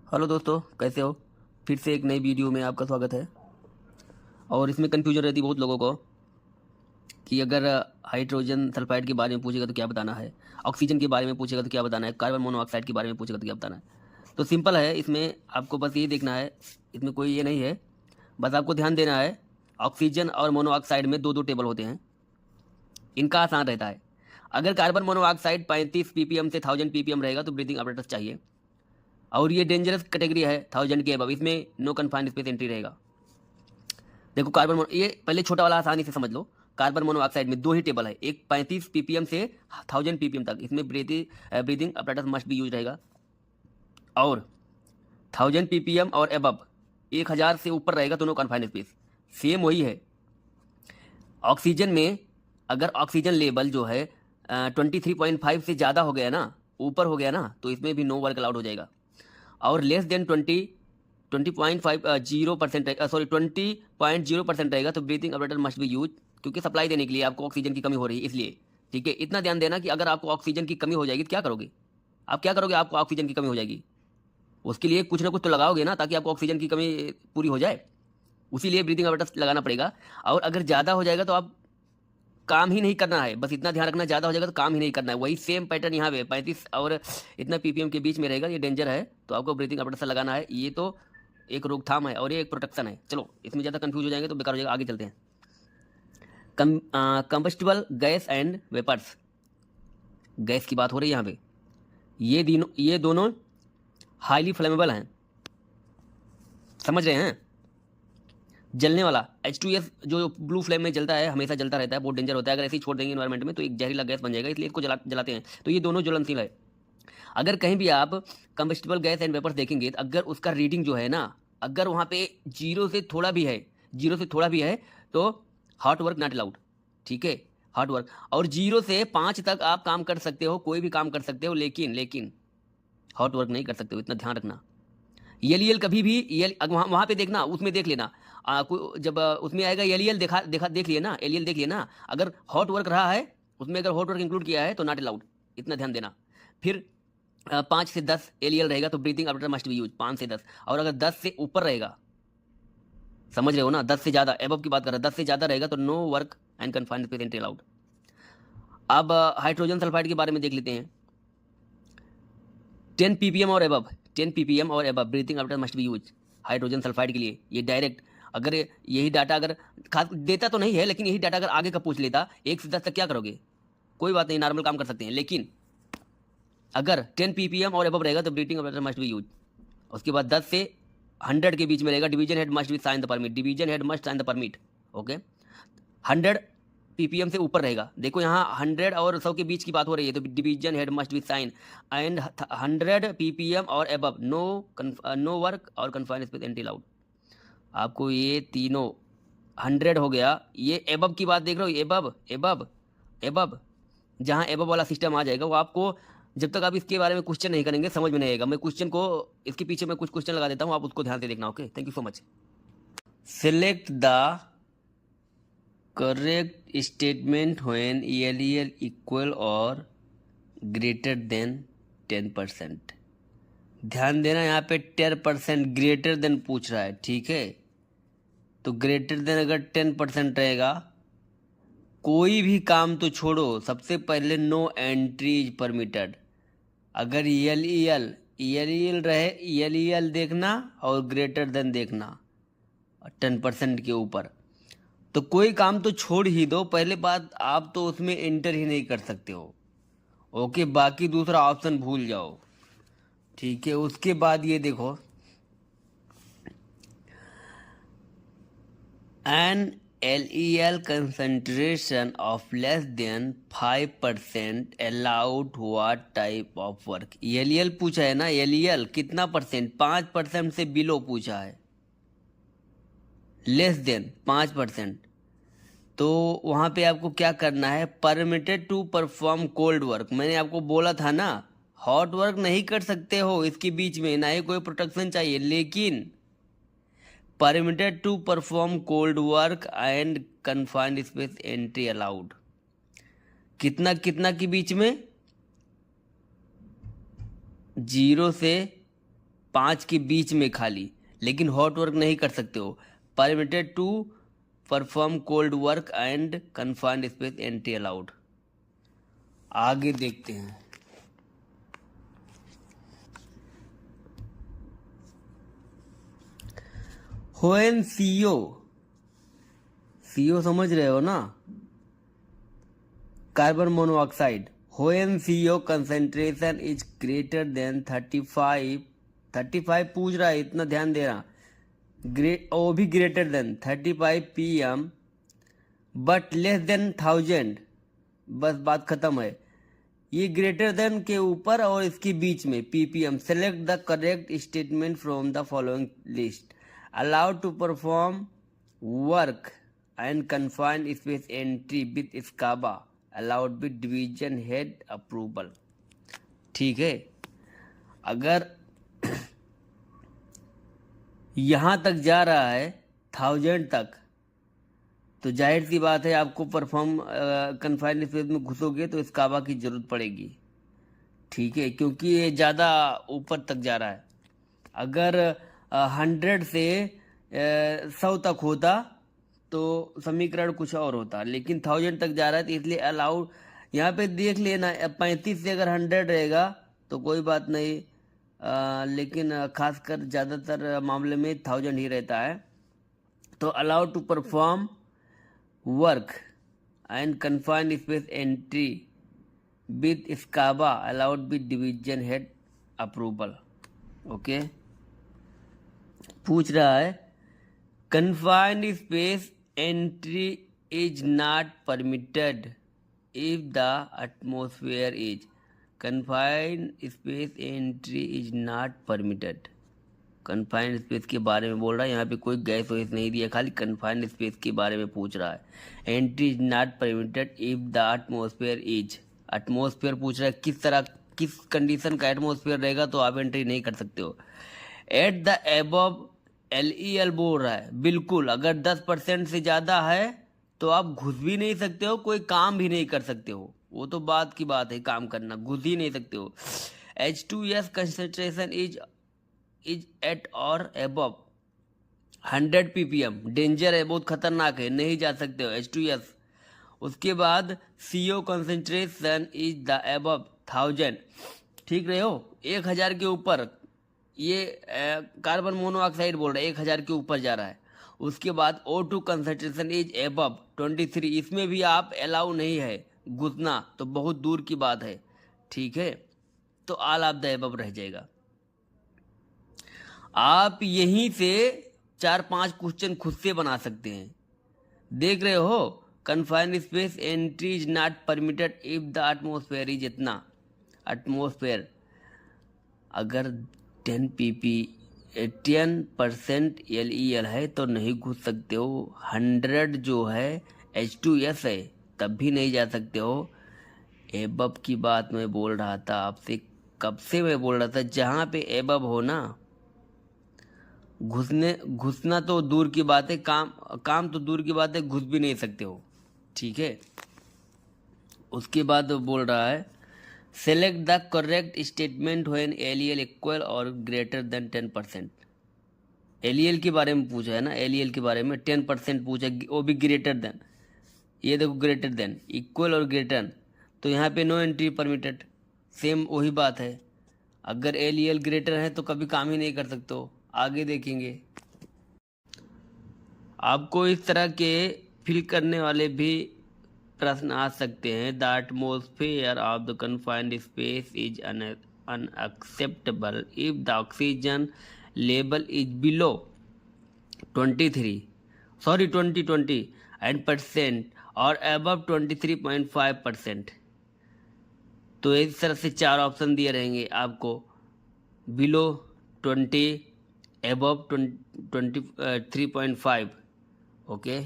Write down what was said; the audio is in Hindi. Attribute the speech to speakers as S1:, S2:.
S1: हेलो दोस्तों, कैसे हो। फिर से एक नई वीडियो में आपका स्वागत है। और इसमें कन्फ्यूजन रहती है बहुत लोगों को कि अगर हाइड्रोजन सल्फाइड के बारे में पूछेगा तो क्या बताना है, ऑक्सीजन के बारे में पूछेगा तो क्या बताना है, कार्बन मोनोऑक्साइड के बारे में पूछेगा तो क्या बताना है। तो सिंपल है, इसमें आपको बस ये देखना है, इसमें कोई ये नहीं है। बस आपको ध्यान देना है, ऑक्सीजन और मोनोऑक्साइड में दो दो टेबल होते हैं, इनका आसान रहता है। अगर कार्बन मोनोऑक्साइड 35 ppm से 1000 ppm रहेगा तो ब्रीथिंग apparatus चाहिए, और ये डेंजरस कैटेगरी है 1000 के अबव, इसमें नो कन्फाइंड स्पेस एंट्री रहेगा। देखो ये पहले छोटा वाला आसानी से समझ लो। कार्बन मोनोऑक्साइड में दो ही टेबल है, एक 35 ppm से 1000 ppm तक, इसमें breathing apparatus must be use रहेगा। और 1000 ppm और अबव 1000 से ऊपर रहेगा तो नो कन्फाइंड स्पेस। सेम वही है ऑक्सीजन में। अगर ऑक्सीजन लेवल जो है 23.5 से ज़्यादा हो गया ना, ऊपर हो गया ना, तो इसमें भी नो वर्क अलाउड हो जाएगा। और लेस देन 20.50% सॉरी 20.0% रहेगा तो breathing apparatus must be use, क्योंकि सप्लाई देने के लिए आपको ऑक्सीजन की कमी हो रही है इसलिए। ठीक है, इतना ध्यान देना कि अगर आपको ऑक्सीजन की कमी हो जाएगी तो क्या करोगे। आप क्या करोगे, आपको ऑक्सीजन की कमी हो जाएगी, उसके लिए कुछ ना कुछ तो लगाओगे ना, ताकि आपको ऑक्सीजन की कमी पूरी हो जाए। उसी लिए ब्रीथिंग अपरेटस लगाना पड़ेगा। और अगर ज़्यादा हो जाएगा तो आप काम ही नहीं करना है, बस इतना ध्यान रखना, ज़्यादा हो जाएगा तो काम ही नहीं करना है। वही सेम पैटर्न यहाँ पे 35 और इतना ppm के बीच में रहेगा, ये डेंजर है, तो आपको ब्रीथिंग अपरेटस लगाना है। ये तो एक रोकथाम है और ये एक प्रोटेक्शन है। चलो, इसमें ज़्यादा कंफ्यूज हो जाएंगे तो बेकार हो जाएगा, आगे चलते हैं। Combustible gas and vapours, gas की बात हो रही है यहाँ पे। ये दोनों हाईली फ्लेमेबल हैं, समझ रहे हैं। जलने वाला H2S जो ब्लू फ्लेम में जलता है, हमेशा जलता रहता है, बहुत डेंजर होता है। अगर ऐसे ही छोड़ देंगे एनवायरमेंट में तो एक जहरीला गैस बन जाएगा, इसलिए इसको जलाते हैं। तो ये दोनों ज्वलनशील है। अगर कहीं भी आप कंबस्टिबल गैस एंड वेपर्स देखेंगे तो अगर उसका रीडिंग जो है ना, अगर वहाँ पे जीरो से थोड़ा भी है तो हॉट वर्क नॉट अलाउड। ठीक है, हॉट वर्क। और 0 से 5 तक आप काम कर सकते हो, कोई भी काम कर सकते हो, लेकिन हॉट वर्क नहीं कर सकते हो, इतना ध्यान रखना। एल कभी भी वहाँ पे देखना, उसमें देख लेना। जब उसमें आएगा एल देख लिए ना, एल देख लिए ना, अगर हॉट वर्क रहा है उसमें, अगर हॉट वर्क इंक्लूड किया है तो नॉट अलाउड, इतना ध्यान देना। फिर 5 से 10 एल रहेगा तो breathing apparatus must be use, 5 से 10। और अगर 10 से ऊपर रहेगा, समझ रहे हो ना, 10 से ज़्यादा, एबव की बात कर रहा है, 10 से ज़्यादा रहेगा तो no work and confined space entry allowed. अब हाइड्रोजन सल्फाइड के बारे में देख लेते हैं। 10 ppm और एबव, 10 ppm और above breathing apparatus must be use hydrogen sulphide के लिए। ये डायरेक्ट, अगर यही डाटा अगर खास देता तो नहीं है, लेकिन यही डाटा अगर आगे का पूछ लेता 1 से 10 तक क्या करोगे, कोई बात नहीं, नॉर्मल काम कर सकते हैं। लेकिन अगर 10 ppm और एबव रहेगा तो breathing apparatus must be use. उसके बाद 10 से 100 के बीच में रहेगा, division head must be sign the permit, division head must sign the permit. Okay, 100 ppm से ऊपर रहेगा, देखो यहाँ 100 और 100 के बीच की बात हो रही है, तो division head must be sign. And 100 ppm और एबव नो वर्क और कन्फाइंड स्पेस एंटी अलाउड। आपको ये तीनों 100 हो गया, ये एबव की बात देख रहे हो, एबव जहाँ एबव वाला सिस्टम आ जाएगा वो आपको, जब तक आप इसके बारे में क्वेश्चन नहीं करेंगे समझ में नहीं आएगा। मैं क्वेश्चन को, इसके पीछे मैं कुछ क्वेश्चन लगा देता हूँ, आप उसको ध्यान से देखना। Okay, thank you so much. Select the correct statement when ELEL equal और ग्रेटर देन 10%। ध्यान देना, यहाँ पे 10% ग्रेटर देन पूछ रहा है, ठीक है। तो ग्रेटर देन अगर 10% रहेगा, कोई भी काम तो छोड़ो, सबसे पहले नो एंट्रीज परमिटेड। अगर ELEL रहे, ELEL देखना और ग्रेटर देन देखना 10% के ऊपर, तो कोई काम तो छोड़ ही दो। पहले बात, आप तो उसमें एंटर ही नहीं कर सकते हो। ओके, बाकी दूसरा ऑप्शन भूल जाओ, ठीक है। उसके बाद ये देखो, an LEL concentration of less than 5% allowed what type of work. ELEL पूछा है ना, LEL कितना परसेंट, 5% से बिलो पूछा है, लेस देन 5%। तो वहाँ पे आपको क्या करना है, permitted to perform cold work. मैंने आपको बोला था ना, हॉट वर्क नहीं कर सकते हो इसके बीच में, ना ही कोई प्रोटेक्शन चाहिए, लेकिन permitted to perform cold work and confined space entry allowed. कितना कितना के बीच में, 0 से 5 के बीच में खाली, लेकिन हॉट वर्क नहीं कर सकते हो। Permitted to perform cold work and confined space entry allowed. आगे देखते हैं। व्हेन CO समझ रहे हो ना, carbon monoxide. When CO concentration is greater than 35 पूछ रहा है, इतना ध्यान दे रहा। वो भी greater than 35 PM but less than 1000, बस बात खत्म है। ये ग्रेटर देन के ऊपर और इसके बीच में PPM। Select the correct statement from the following list. Allowed to perform work and confined space entry with SCBA allowed with division head approval. ठीक है, अगर यहाँ तक जा रहा है 1000 तक, तो जाहिर सी बात है आपको परफॉर्म कन्फाइंड स्पेस में घुसोगे तो स्काबा की जरूरत पड़ेगी। ठीक है, क्योंकि ये ज़्यादा ऊपर तक जा रहा है। अगर 100 से 100 तक होता तो समीकरण कुछ और होता, लेकिन 1000 तक जा रहा है तो इसलिए अलाउड। यहाँ पे देख लेना, 35 से अगर 100 रहेगा तो कोई बात नहीं, लेकिन खासकर ज़्यादातर मामले में 1000 ही रहता है। तो allowed to perform work and confined space entry with SCBA allowed with division head approval. Okay, पूछ रहा है confined space entry is not permitted if the atmosphere is. Confined space entry is not permitted. Confined space के बारे में बोल रहा है, यहाँ पे कोई गैस वैस नहीं दिया, खाली कन्फाइंड स्पेस के बारे में पूछ रहा है। Entry is not permitted if the atmosphere is. Atmosphere पूछ रहा है, किस तरह किस कंडीशन का एटमॉस्फेयर रहेगा तो आप एंट्री नहीं कर सकते हो। एट द एबव LEL बोल रहा है, बिल्कुल अगर 10% से ज़्यादा है तो आप घुस भी नहीं सकते हो, कोई काम भी नहीं कर सकते हो। वो तो बात की बात है, काम करना, घुस ही नहीं सकते हो। H2S कंसंट्रेशन इज एट और एबव 100 PPM, डेंजर है, बहुत खतरनाक है, नहीं जा सकते हो H2S। उसके बाद CO concentration is the above 1000, ठीक रहे हो, 1000 के ऊपर। ये कार्बन मोनोऑक्साइड बोल रहा है 1000 के ऊपर जा रहा है। उसके बाद O2 कंसंट्रेशन इज एबव 23, इसमें भी आप अलाउ नहीं है घुसना, तो बहुत दूर की बात है। ठीक है, तो ऑल ऑफ द एबव रह जाएगा। आप यहीं से 4-5 क्वेश्चन खुद से बना सकते हैं, देख रहे हो। Confined space entry is not permitted if the atmosphere is इतना। एटमॉस्फेयर अगर 10% LEL है तो नहीं घुस सकते हो। 100 जो है H2S है, तब भी नहीं जा सकते हो। एबव की बात मैं बोल रहा था आपसे, कब से मैं बोल रहा था, जहाँ पे एबव हो ना, घुसना तो दूर की बात है, काम तो दूर की बात है, घुस भी नहीं सकते हो। ठीक है, उसके बाद बोल रहा है select the correct statement when LEL equal और ग्रेटर देन 10%। LEL के बारे में पूछा है ना, LEL के बारे में 10% पूछा, वो भी ग्रेटर देन। ये देखो ग्रेटर देन, इक्वल और ग्रेटर, तो यहाँ पे नो एंट्री परमिटेड। सेम वही बात है, अगर LEL ग्रेटर है तो कभी काम ही नहीं कर सकते हो। आगे देखेंगे, आपको इस तरह के फिल करने वाले भी प्रश्न आ सकते हैं। The atmosphere of the confined space is unacceptable if the oxygen level is below 20 and percent और अबव 23.5%। तो इस तरह से 4 ऑप्शन दिए रहेंगे आपको, बिलो 20, अबव 23.5। ओके।